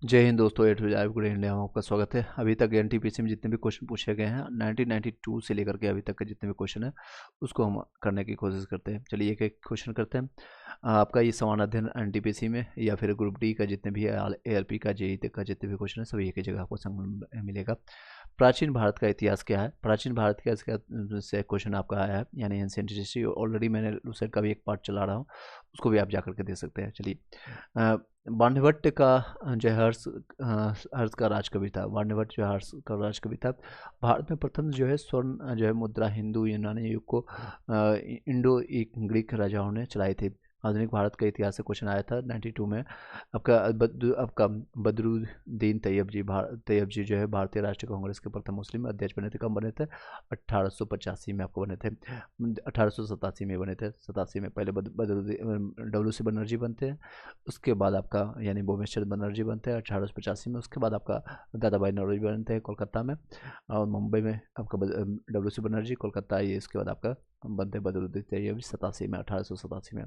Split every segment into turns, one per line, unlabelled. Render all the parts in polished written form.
जय हिंद दोस्तों, ए to live good India में आपका स्वागत है। अभी तक एनटीपीसी में जितने भी क्वेश्चन पूछे गए हैं 1992 से लेकर के अभी तक के जितने भी क्वेश्चन हैं उसको हम करने की कोशिश करते हैं। चलिए एक एक क्वेश्चन करते हैं। आपका ये समान अध्ययन एनटीपीसी में या फिर ग्रुप डी का जितने भी एएलपी का जेई तक का जितने भी क्वेश्चन है सभी एक ही जगह आपको संग मिलेगा। प्राचीन भारत का इतिहास क्या है? प्राचीन भारत का इसका से क्वेश्चन आपका आया है, यानी एंशिएंट हिस्ट्री। ऑलरेडी मैंने उस का भी एक पार्ट चला रहा हूँ, उसको भी आप जा करके देख सकते हैं। चलिए, वाणिभट्ट का जो है हर्ष का राजकवि था। वाणिभट्ट जो है हर्ष का राजकवि था। भारत में प्रथम जो है स्वर्ण जो है मुद्रा हिंदू यूनानी युग को इंडो ग्रीक राजाओं ने चलाई थी। आधुनिक भारत का इतिहास से क्वेश्चन आया था 92 में। आपका बदरुद्दीन तैयब जी जो है भारतीय राष्ट्रीय कांग्रेस के प्रथम मुस्लिम अध्यक्ष बने थे। कब बने थे? 1885 में आपको बने थे। 1887 में बने थे। 87 में पहले बदरुद्दीन WC बनर्जी बनते हैं, उसके बाद आपका यानी भुवनेश्वर बनर्जी बनते हैं 1885 में। उसके बाद आपका दादा भाई नौरोजी बनते हैं कोलकाता में, और मुंबई में आपका WC बनर्जी, कोलकाता ये इसके बाद आपका बनते हैं बदरुद्दीन तैयब 87 में, 1887 में।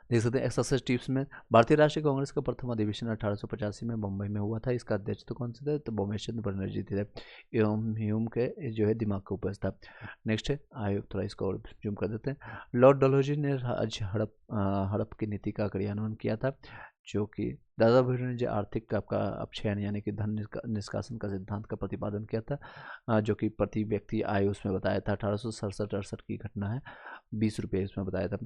देख सकते हैं एक्सरसाइज टिप्स में भारतीय राष्ट्रीय कांग्रेस का प्रथम अधिवेशन 1885 में मुंबई में हुआ था। इसका अध्यक्ष तो कौन से थे? तो भुवनेश्वर बनर्जी थे। एवं ह्यूम के जो है दिमाग का उपज था। नेक्स्ट है आयोग, थोड़ा इसको और जूम कर देते हैं। लॉर्ड डलहौजी ने हड़प की नीति का क्रियान्वयन किया था, जो कि दादा भैरव ने जो आर्थिक का आपका अपक्षयन यानी कि धन निष्कासन का सिद्धांत का प्रतिपादन किया था, जो कि प्रति व्यक्ति आय उसमें बताया था। 1867-68 की घटना है, 20 रुपये इसमें बताया था।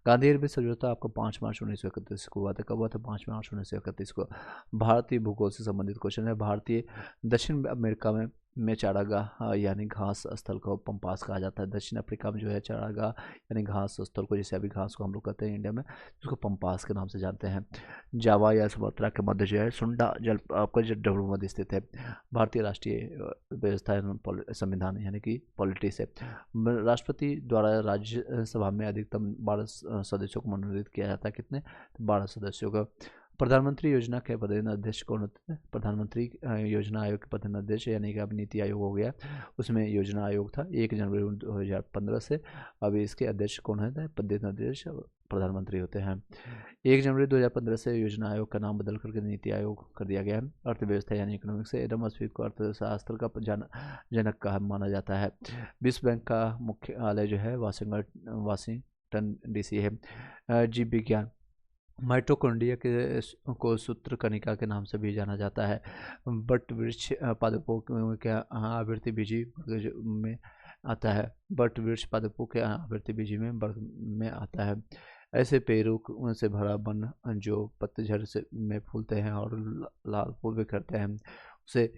गांधी एयरबेस समझौता आपको 5 मार्च 1931 को हुआ था। कब हुआ था? 5 मार्च 1931 को। भारतीय भूगोल से संबंधित क्वेश्चन है। भारतीय दक्षिण अमेरिका में चारागाह यानी घास स्थल को पंपास कहा जाता है। दक्षिण अफ्रीका में जो है चारागाह यानी घास स्थल को, जैसे अभी घास को हम लोग कहते हैं इंडिया में, उसको पंपास के नाम से जानते हैं। जावा या सुमात्रा के मध्य जो है सुंडा जल आपका जो डब्लू मध्य स्थित है। भारतीय राष्ट्रीय व्यवस्था एवं संविधान यानी कि पॉलिटिक्स है। राष्ट्रपति द्वारा राज्यसभा में अधिकतम 12 सदस्यों को मनोनीत किया जाता है। कितने? 12 सदस्यों का। प्रधानमंत्री योजना के प्रधान अध्यक्ष कौन होते हैं? प्रधानमंत्री योजना आयोग के प्रधान अध्यक्ष, यानी कि अब नीति आयोग हो गया, उसमें योजना आयोग था 1 जनवरी 2015 से। अभी इसके अध्यक्ष कौन होते हैं? प्रधान अध्यक्ष प्रधानमंत्री होते हैं। 1 जनवरी 2015 से योजना आयोग का नाम बदल करके नीति आयोग कर दिया गया है। अर्थव्यवस्था यानी इकोनॉमिक्स से एडम स्मिथ को अर्थशास्त्र का जनक का माना जाता है। विश्व बैंक का मुख्यालय जो है वाशिंगटन DC है। जीव विज्ञान, माइटोकॉन्ड्रिया के को सूत्र कणिका के नाम से भी जाना जाता है। बट वृक्ष पादपों के आवृत्ति बीजी में आता है। बट वृक्ष पादपों के आवृत्ति बीजी में वर्ग में आता है। ऐसे पेड़ों से भरा वन जो पतझड़ से में फूलते हैं और लाल फूल बिखरते हैं, उसे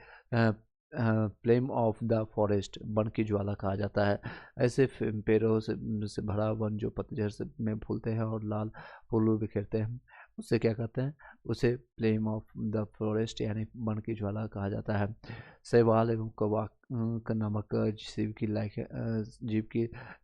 flame of the forest, one की ज्वाला कहा जाता है। ऐसे पेड़ों से भरा वन जो पतझड़ से में फूलते हैं और लाल फूल बिखेरते हैं, उसे क्या कहते हैं? उसे फ्लेम ऑफ द फॉरेस्ट यानी वन की ज्वाला कहा जाता है। शैवाल एवं कवक का नामक जीव की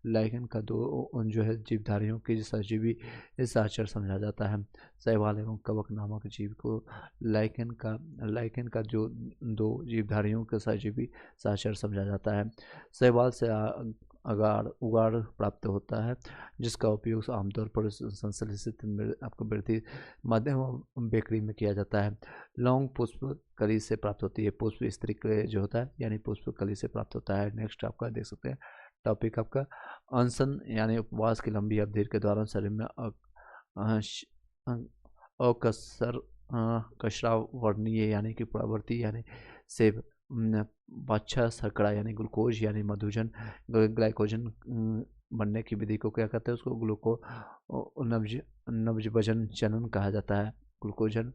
लाइकन का दो जो है जीवधारियों की सहजीवी सहचर समझा जाता है। शैवाल एवं कवक नामक जीव को लाइकन का जो दो जीवधारियों के सहजीवी सहचर समझा जाता है। शैवाल से उगाड़ प्राप्त होता है, जिसका उपयोग आमतौर पर संश्लेषित आपको वृद्धि माध्यम बेकरी में किया जाता है। लौंग पुष्प कली से प्राप्त होती है। पुष्प स्त्री के जो होता है यानी पुष्प कली से प्राप्त होता है। नेक्स्ट आपका देख सकते हैं टॉपिक आपका अनशन यानी उपवास की लंबी अवधि के दौरान शरीर में अकसर कचरा वर्णीय यानी कि प्रवृत्ति यानी सेब बादशाह शर्करा यानी ग्लूकोज यानी मधुजन ग्लाइकोजन बनने की विधि को क्या कहते हैं? उसको नब्ज वजन चलन कहा जाता है। ग्लूकोजन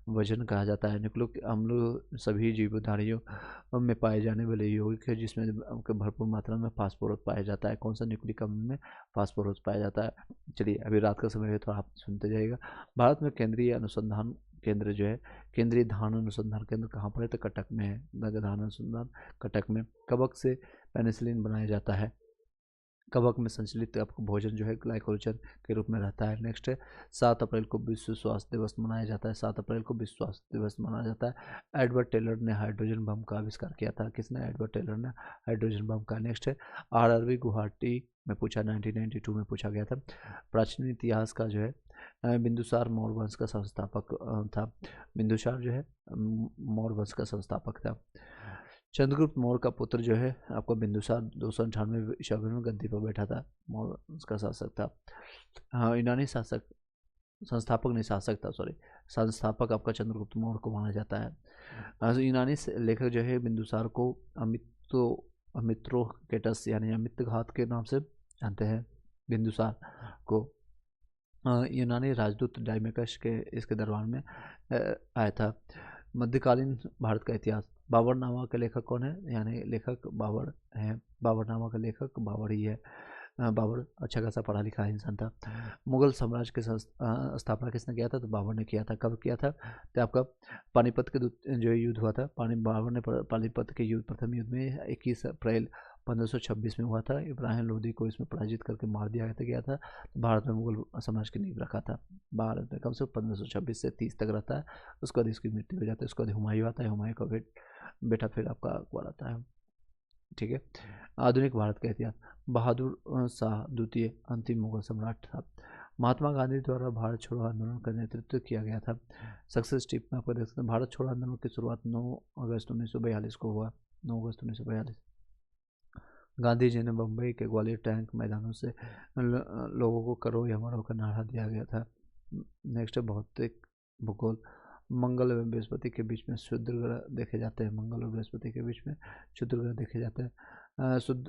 वजन कहा जाता है। न्यूक्लिक अम्ल सभी जीवधारियों में पाए जाने वाले यौगिक है, जिसमें भरपूर मात्रा में फास्फोरस पाया जाता है। कौन सा न्यूक्लिक अम्ल में फास्फोरस पाया जाता है? चलिए अभी रात का समय है तो आप सुनते जाइएगा। भारत में केंद्रीय अनुसंधान केंद्र जो है, केंद्रीय धान अनुसंधान केंद्र कहाँ पर है? तो कटक में है। धान अनुसंधान कटक में। कवक से पेनिसिलिन बनाया जाता है। कवक में संचलित आपको भोजन जो है ग्लाइकोजन के रूप में रहता है। नेक्स्ट है 7 अप्रैल को विश्व स्वास्थ्य दिवस मनाया जाता है। 7 अप्रैल को विश्व स्वास्थ्य दिवस मनाया जाता है। एडवर्ड टेलर ने हाइड्रोजन बम का आविष्कार किया था। किसने? एडवर्ड टेलर ने हाइड्रोजन बम का। नेक्स्ट है RRB गुवाहाटी में पूछा, 1992 में पूछा गया था। प्राचीन इतिहास का जो है बिंदुसार मौर्य वंश का संस्थापक था। बिंदुसार जो है मौर्य वंश का संस्थापक था। चंद्रगुप्त मौर्य का पुत्र जो है आपका बिंदुसार 298 ईस्वी में गद्दी पर बैठा था, मौर्य वंश का शासक था। हाँ, यूनानी शासक, संस्थापक नहीं शासक था, सॉरी, संस्थापक आपका चंद्रगुप्त मौर्य को माना जाता है। यूनानी लेखक जो है बिंदुसार को अमित्रोकेटस यानी अमित घात के नाम से जानते हैं। बिंदुसार को यूनानी राजदूत डायमेकस के इसके दरबार में आया था। मध्यकालीन भारत का इतिहास। बाबरनामा के लेखक कौन है? यानी लेखक बाबर हैं। बाबरनामा का लेखक बाबर ही है। बाबर अच्छा खासा पढ़ा लिखा इंसान था। मुगल साम्राज्य की स्थापना किसने किया था? तो बाबर ने किया था। कब किया था? तो आपका पानीपत के जो युद्ध हुआ था, बाबर ने पानीपत के युद्ध, प्रथम युद्ध में 21 अप्रैल 1526 में हुआ था। इब्राहिम लोदी को इसमें पराजित करके मार दिया गया था। भारत में मुगल साम्राज्य की नींव रखा था। भारत में कम से कम 1526 से 30 तक रहता है। उसके बाद इसकी मृत्यु हो जाती है। उसके बाद हुमायूं आता है। हुमायूं का बेटा फिर आपका अकबर आता है। ठीक है। आधुनिक भारत का इतिहास। बहादुर शाह द्वितीय अंतिम मुगल सम्राट था। महात्मा गांधी द्वारा भारत छोड़ो आंदोलन का नेतृत्व किया गया था। सक्सेस टिप में आपको देख सकते हैं, भारत छोड़ो आंदोलन की शुरुआत 9 अगस्त 1942 को हुआ। 9 अगस्त 1942 गांधी जी ने बम्बई के ग्वालियर टैंक मैदानों से लोगों को करो या मरो का नारा दिया गया था। नेक्स्ट है भौतिक भूगोल। मंगल एवं बृहस्पति के बीच में शुद्ध ग्रह देखे जाते हैं। मंगल और बृहस्पति के बीच में शुद्ध ग्रह देखे जाते हैं। शुद्ध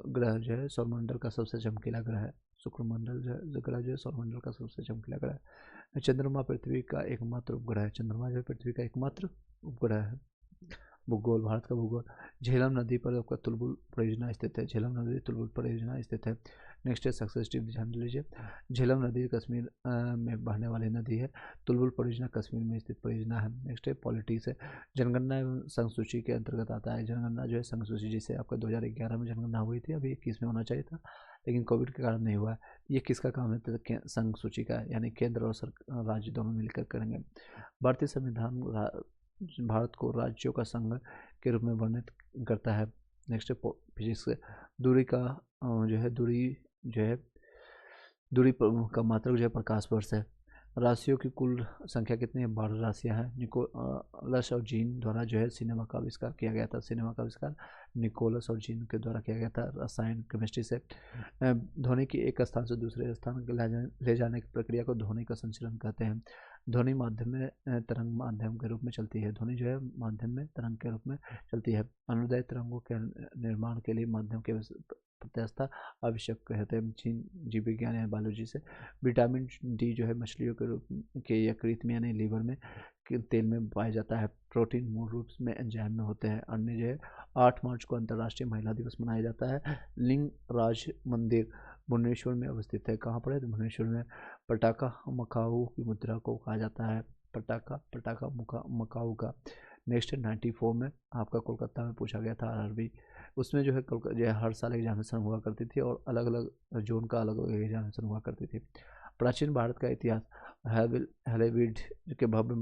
ग्रह जो है सौरमंडल का सबसे चमकीला ग्रह है। शुक्रमंडल ग्रह जो है सौरमंडल का सबसे चमकीला ग्रह है। चंद्रमा पृथ्वी का एकमात्र उपग्रह है। चंद्रमा जो है पृथ्वी का एकमात्र उपग्रह है। भूगोल, भारत का भूगोल। झेलम नदी पर आपका तुलबुल परियोजना स्थित है। झेलम नदी तुलबुल परियोजना स्थित है। नेक्स्ट है सक्सेस टिप, ध्यान लीजिए। झेलम नदी कश्मीर में बहने वाली नदी है। तुलबुल परियोजना कश्मीर में स्थित परियोजना है। नेक्स्ट है पॉलिटिक्स है। जनगणना एवं संसूची के अंतर्गत आता है। जनगणना जो है संसूची, जिसे आपका 2011 में जनगणना हुई थी, अभी 21 में होना चाहिए था, लेकिन कोविड के कारण नहीं हुआ है। ये किसका काम है? तो संसूची का, यानी केंद्र और राज्य दोनों मिलकर करेंगे। भारतीय संविधान भारत को राज्यों का संघ के रूप में वर्णित करता है। नेक्स्ट फिजिक्स से दूरी का दूरी का मात्रक जो है प्रकाश वर्ष है। राशियों की कुल संख्या कितनी है? 12 राशियां हैं। निकोलस और जीन द्वारा जो है सिनेमा का आविष्कार किया गया था। सिनेमा का आविष्कार निकोलस और जीन के द्वारा किया गया था, रसायन केमिस्ट्री से। ध्वनि की एक स्थान से दूसरे स्थान ले जाने की प्रक्रिया को ध्वनि का संचलन कहते हैं। ध्वनि माध्यम में तरंग माध्यम के रूप में चलती है। ध्वनि जो है माध्यम में तरंग के रूप में चलती है। अनुदैर्ध्य तरंगों के निर्माण के लिए माध्यम के प्रत्यास्थता आवश्यक होते हैं। जीव विज्ञान या बायोलॉजी से। विटामिन डी जो है मछलियों के रूप के यकृत में यानी लीवर में तेल में पाया जाता है। प्रोटीन मूल रूप में एंजाइम में होते हैं। अन्य जो है 8 मार्च को अंतर्राष्ट्रीय महिला दिवस मनाया जाता है। लिंग राज मंदिर भुवनेश्वर में अवस्थित है। कहाँ पर है? तो भुवनेश्वर में। पटाखा मकाऊ की मुद्रा को कहा जाता है। पटाखा मकाऊ का। नेक्स्ट 94 में आपका कोलकाता में पूछा गया था आरआरबी। उसमें जो है हर साल एग्जामिनेशन हुआ करती थी और अलग अलग जोन का अलग अलग एग्जामिनेशन हुआ करती थी। प्राचीन भारत का इतिहास। हेलेविड के भव्य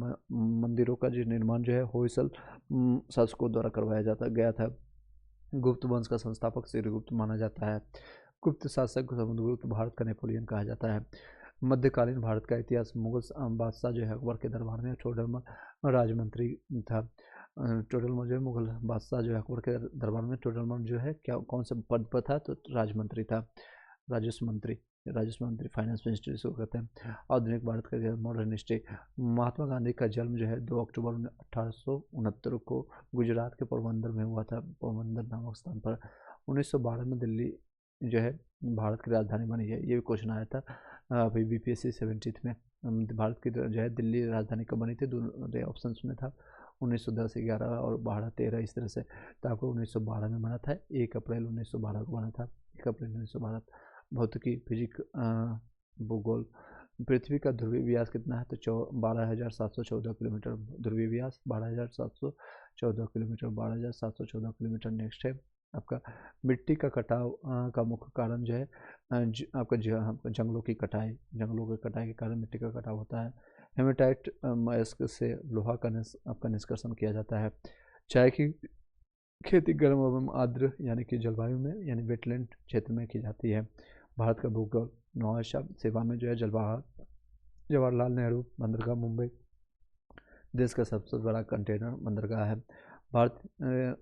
मंदिरों का जो निर्माण जो है होयसल शासकों द्वारा करवाया गया था। गुप्त वंश का संस्थापक श्रीगुप्त माना जाता है। गुप्त शासक समुद्रगुप्त भारत का नेपोलियन कहा जाता है। मध्यकालीन भारत का इतिहास। मुगल बादशाह जो है अकबर के दरबार में टोडरमल राजमंत्री था। टोडरमल जो है मुगल बादशाह जो है अकबर के दरबार में टोडरमल जो है क्या कौन से पद पर था? तो राजमंत्री था। राजस्व मंत्री फाइनेंस मिनिस्टर इसको कहते हैं। आधुनिक भारत का मॉडर्न हिस्ट्री। महात्मा गांधी का जन्म जो है 2 अक्टूबर 1869 को गुजरात के पोरबंदर में हुआ था। पोरबंदर नामक स्थान पर। 1912 में दिल्ली जो है भारत की राजधानी बनी है। ये भी क्वेश्चन आया था अभी बीपीएससी 70 में। भारत की जो है दिल्ली राजधानी कब बनी थी? दूसरे ऑप्शन में था 1910, 11 और 12, 13 इस तरह से। तो आपको 1912 में बना था। 1 अप्रैल 1912 को बना था। 1 अप्रैल 1912। भौतिकी, फिजिक, भूगोल। पृथ्वी का ध्रुवीय व्यास कितना है? तो 12,714 किलोमीटर ध्रुवीय व्यास। 12,714 किलोमीटर। 12,714 किलोमीटर। नेक्स्ट है आपका मिट्टी का कटाव का मुख्य कारण जो है आपका जंगलों की कटाई के कारण मिट्टी का कटाव होता है। हेमेटाइट मस्क से लोहा का आपका निष्कर्षण किया जाता है। चाय की खेती गर्म एवं आर्द्र यानी कि जलवायु में यानी वेटलैंड क्षेत्र में की जाती है। भारत का भूगोल। नौशा सेवा में जो है जलवाहक जवाहरलाल नेहरू बंदरगाह मुंबई देश का सबसे बड़ा कंटेनर बंदरगाह है। भारत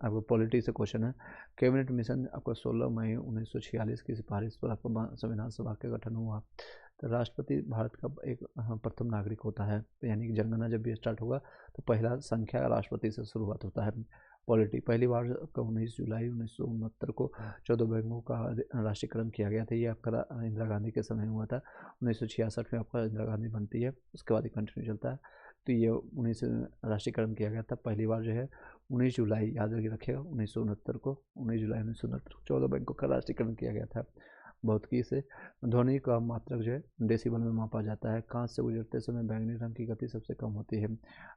आपको पॉलिटी से क्वेश्चन है। कैबिनेट मिशन आपको 16 मई 1946 की सिफारिश पर आपको संविधान सभा का गठन हुआ। तो राष्ट्रपति भारत का एक प्रथम नागरिक होता है, यानी कि जनगणना जब भी स्टार्ट होगा तो पहला संख्या राष्ट्रपति से शुरुआत होता है। पॉलिटी पहली बार 19 जुलाई 1969 को 14 बैंकों का राष्ट्रीयकरण किया गया था। ये आपका इंदिरा गांधी के समय हुआ था। 1966 में आपका इंदिरा गांधी बनती है, उसके बाद ही कंटिन्यू चलता है। तो ये 19 राष्ट्रीयकरण किया गया था पहली बार जो है 19 जुलाई, याद रखिएगा 1969 को, 19 जुलाई 1969 को 14 बैंकों का राष्ट्रीयकरण किया गया था। भौतिकी से ध्वनि का मात्रक जो है डेसिबल में मापा जाता है। कांच से गुजरते समय बैंगनी रंग की गति सबसे कम होती है।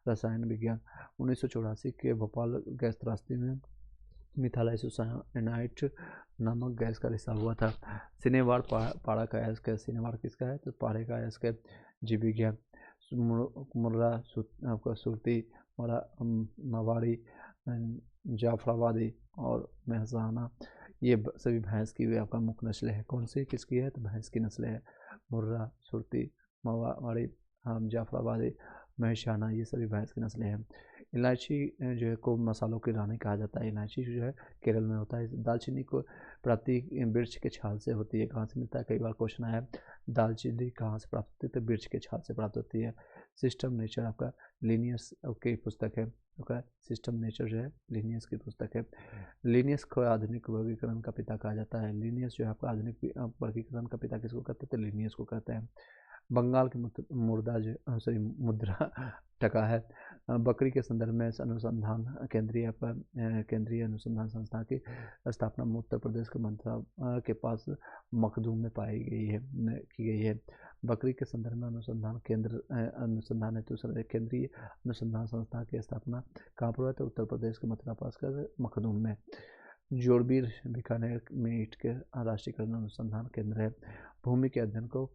रसायन विज्ञान 1984 के भोपाल गैस त्रासदी में मिथाइलआइसोसाइनाइड नामक गैस का रिसाव हुआ था। सिनेवार पाड़ा का अयस्क है। सिनेवार किसका है? तो पाड़े का अयस्क है। जीव विज्ञान मुर्रा आपका सुरती मवाड़ी जाफराबादी और महसाना, ये सभी भैंस की आपका मुख्य नस्लें हैं। कौन सी किसकी है? तो भैंस की नस्लें हैं। मुर्रा, सुरती, मवाड़ी, जाफराबादी, महसाना, ये सभी भैंस की नस्लें हैं। इलायची जो है को मसालों की रानी कहा जाता है। इलायची जो है केरल में होता है। दालचीनी को प्राप्ति वृक्ष के छाल से होती है। कहाँ से मिलता है? कई बार क्वेश्चन आया दालचीनी कहाँ से प्राप्त होती है? तो वृक्ष के छाल से प्राप्त होती है। सिस्टम नेचर आपका लिनियस की पुस्तक है। आपका सिस्टम नेचर जो है लिनियस की पुस्तक है। लिनियस को आधुनिक वर्गीकरण का पिता कहा जाता है। लिनियस जो है आपका आधुनिक वर्गीकरण का पिता किसको कहते हैं? तो लिनियस को कहते हैं। बंगाल की मुद्रा टका है। बकरी के संदर्भ में अनुसंधान केंद्रीय अनुसंधान संस्था की स्थापना उत्तर प्रदेश के मंत्रा के पास मखदूम में की गई है। बकरी के संदर्भ में अनुसंधान अनुसंधान हेतु केंद्रीय अनुसंधान संस्था की स्थापना कहाँ पर हुआ? तो उत्तर प्रदेश के मथुरा पास कर मखदूम में। जोड़बीर बीकानेर में ईंट के राष्ट्रीयकरण अनुसंधान केंद्र है। भूमि के अध्ययन को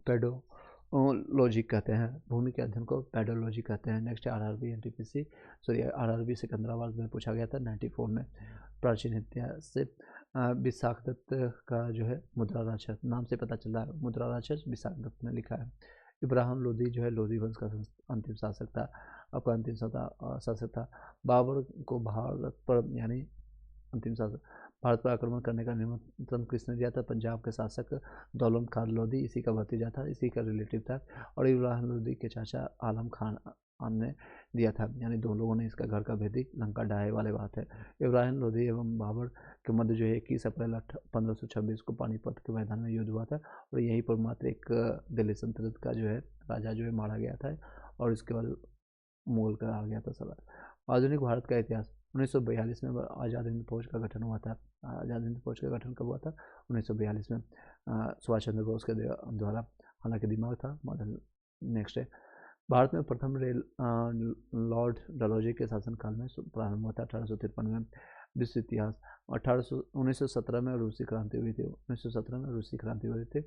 पेडोलॉजी कहते हैं। भूमि के अध्ययन को पेडोलॉजी कहते हैं। Next RRB NTPC RRB Secunderabad में पूछा गया था 94 में। प्राचीन इतिहास से विशाख दत्त का जो है मुद्रा राक्षस नाम से पता चल रहा है। मुद्रा राक्षस विशाख दत्त ने लिखा है। इब्राहिम लोदी जो है लोदी वंश का अंतिम शासक था। आपका अंतिम शासक था। बाबर को भारत पर यानी अंतिम शासक भारत पर आक्रमण करने का निमंत्रण किसने दिया था? पंजाब के शासक दौलत खान लोधी, इसी का भतीजा था, इसी का रिलेटिव था। और इब्राहिम लोदी के चाचा आलम खान ने दिया था, यानी दो लोगों ने इसका घर का भेदी लंका ढाए वाले बात है। इब्राहिम लोधी एवं बाबर के मध्य जो है 21 अप्रैल 1526 को पानीपत के मैदान में युद्ध हुआ था। और यहीं पर मात्र एक दिल्ली सल्तनत का जो है राजा जो है मारा गया था और इसके बाद मुगल का आ गया था सवाल। आधुनिक भारत का इतिहास 1942 में आज़ाद हिंद फौज का गठन हुआ था। आज़ाद हिंद फौज का गठन कब हुआ था? 1942 में सुभाष चंद्र बोस के द्वारा। हालांकि दिमाग था मॉडल। नेक्स्ट है भारत में प्रथम रेल लॉर्ड डलहौजी के शासनकाल में प्रारंभ हुआ था 1853 में। विश्व इतिहास 1917 में रूसी क्रांति हुई थी। 1917 में रूसी क्रांति हुई थी।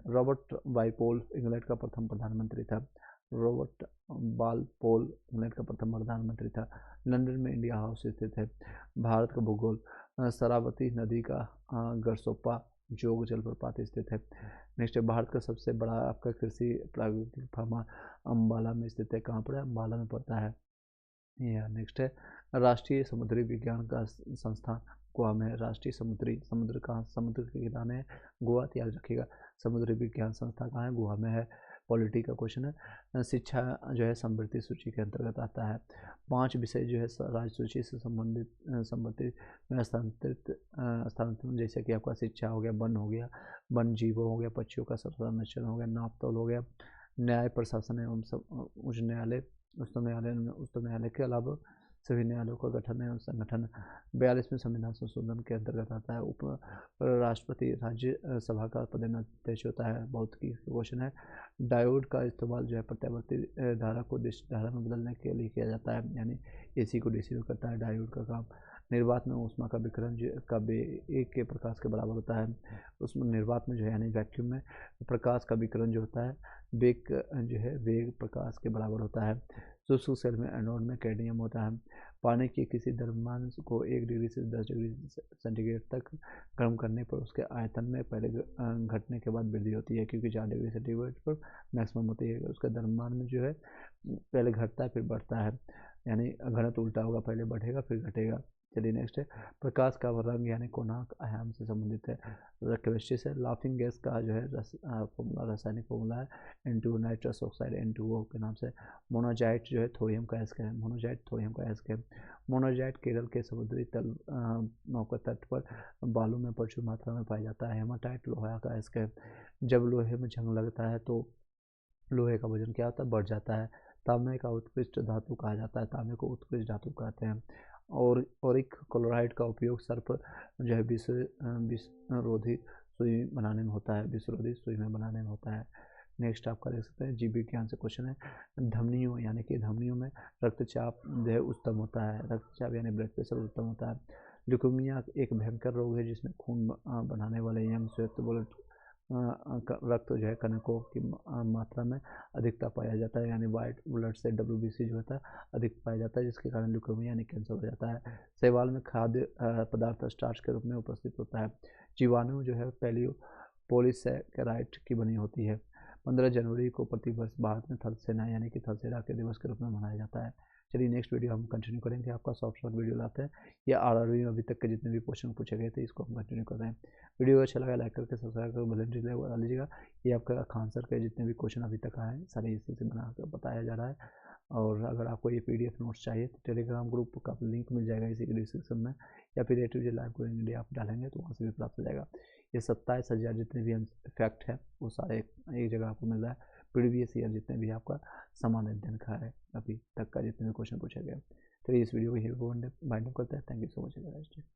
रॉबर्ट वाइपोल इंग्लैंड का प्रथम प्रधानमंत्री था। रॉबर्ट वालपोल इंग्लैंड का प्रथम प्रधानमंत्री था। लंदन में इंडिया हाउस स्थित है। भारत का भूगोल शरावती नदी का गरसोप्पा जोग जलप्रपात स्थित है। नेक्स्ट है भारत का सबसे बड़ा आपका कृषि प्राकृतिक फार्मा अम्बाला में स्थित है। कहाँ पर है? अम्बाला में पड़ता है। यह नेक्स्ट है राष्ट्रीय समुद्री विज्ञान का संस्थान गोवा में है। राष्ट्रीय समुद्र के किनारे गोवा, याद रखिएगा। समुद्री विज्ञान संस्था कहाँ है? गोवा में है। पॉलिटी का क्वेश्चन है। शिक्षा जो है समृद्धि सूची के अंतर्गत आता है। 5 विषय जो है राज्य सूची से संबंधित में स्थानांतरण, जैसे कि आपका शिक्षा हो गया, वन हो गया, वन जीवों हो गया, पक्षियों का संरक्षण हो गया, नाप तौल हो गया, न्याय प्रशासन एवं उच्च न्यायालय के अलावा सभी न्यायालयों का गठन एवं संगठन 42वें संविधान संशोधन के अंतर्गत आता है। उप राष्ट्रपति राज्य सभा का पदेनादेश होता है। बहुत की क्वेश्चन है। डायोड का इस्तेमाल जो है प्रत्यावर्ती धारा को DC धारा में बदलने के लिए किया जाता है, यानी AC को DC में करता है डायोड का काम। निर्वात में ऊष्मा का विकिरण का एक के प्रकाश के बराबर होता है। उसमें निर्वात में जो है यानी वैक्यूम में प्रकाश का विकिरण जो होता है वेग जो है वेग प्रकाश के बराबर होता है। शुष्क सेल में एनोड में कैडमियम होता है। पानी के किसी द्रव्यमान को 1 डिग्री से 10 डिग्री सेंटीग्रेड तक गर्म करने पर उसके आयतन में पहले घटने के बाद वृद्धि होती है, क्योंकि 4 डिग्री सेंटीग्रेड पर मैक्सिमम होती है। उसका द्रव्यमान में जो है पहले घटता है फिर बढ़ता है, यानी घनत्व उल्टा होगा, पहले बढ़ेगा फिर घटेगा। चलिए नेक्स्ट है, प्रकाश का रंग यानी कोणार्क आयाम से संबंधित है। केमिस्ट्री से लाफिंग गैस का जो है रासायनिक फॉर्मूला है N2 नाइट्रस ऑक्साइड N2O के नाम से। मोनोजाइट जो है थोरियम का अयस्क है, मोनोजाइट थोरियम का अयस्क है। मोनोजाइट केरल के समुद्री तल नौका तट पर बालू में प्रचुर मात्रा में पाया जाता है। हेमाटाइट लोहा का अयस्क है। जब लोहे में जंग लगता है तो लोहे का वजन क्या होता है, बढ़ जाता है। तांबे का उत्कृष्ट धातु कहा जाता है, तांबे को उत्कृष्ट धातु कहते हैं। और एक क्लोराइड का उपयोग सर्प जो है विषरोधी सुई बनाने में होता है, विषरोधी सुई में बनाने में होता है। नेक्स्ट आपका देख सकते हैं जीव विज्ञान से क्वेश्चन है। धमनियों यानी कि धमनियों में रक्तचाप जो है उत्तम होता है, रक्तचाप यानी ब्लड प्रेशर उत्तम होता है। ल्यूकेमिया एक भयंकर रोग है जिसमें खून बनाने वाले यंग श्वेत ब्लड रक्त जो है कणकों की मात्रा में अधिकता पाया जाता है, यानी वाइट ब्लड से WBC जो होता है अधिक पाया जाता है, जिसके कारण ल्यूकेमिया यानी कैंसर हो जाता है। शैवाल में खाद्य पदार्थ स्टार्च के रूप में उपस्थित होता है। जीवाणु जो है पॉलीसैकेराइड की बनी होती है। 15 जनवरी को प्रतिवर्ष भारत में थल सेना यानी कि थल सेना के दिवस के रूप में मनाया जाता है। चलिए नेक्स्ट वीडियो हम कंटिन्यू करेंगे, आपका शॉर्ट वीडियो लाते हैं। या RRB में अभी तक के जितने भी क्वेश्चन पूछे गए थे इसको हम कंटिन्यू कर रहे हैं। वीडियो अच्छा लगा लाइक करके सब्सक्राइब करके बेल बता लीजिएगा। ये आपका खान सर के जितने भी क्वेश्चन अभी तक आए हैं सारे इसी से बनाकर बताया जा रहा है। और अगर आपको ये PDF नोट्स चाहिए तो टेलीग्राम ग्रुप का लिंक मिल जाएगा इसी के डिस्क्रिप्शन में, या फिर A to Z live coding India आप डालेंगे तो वहाँ से भी प्राप्त हो जाएगा। ये 27,000 जितने भी फैक्ट है वो सारे एक जगह आपको मिल रहा है। प्रीवियस ईयर जितने भी आपका सामान्य अध्ययन का है अभी तक का जितने भी क्वेश्चन पूछे गए। तो इस वीडियो को बाइंड अप करते हैं। Thank you so much.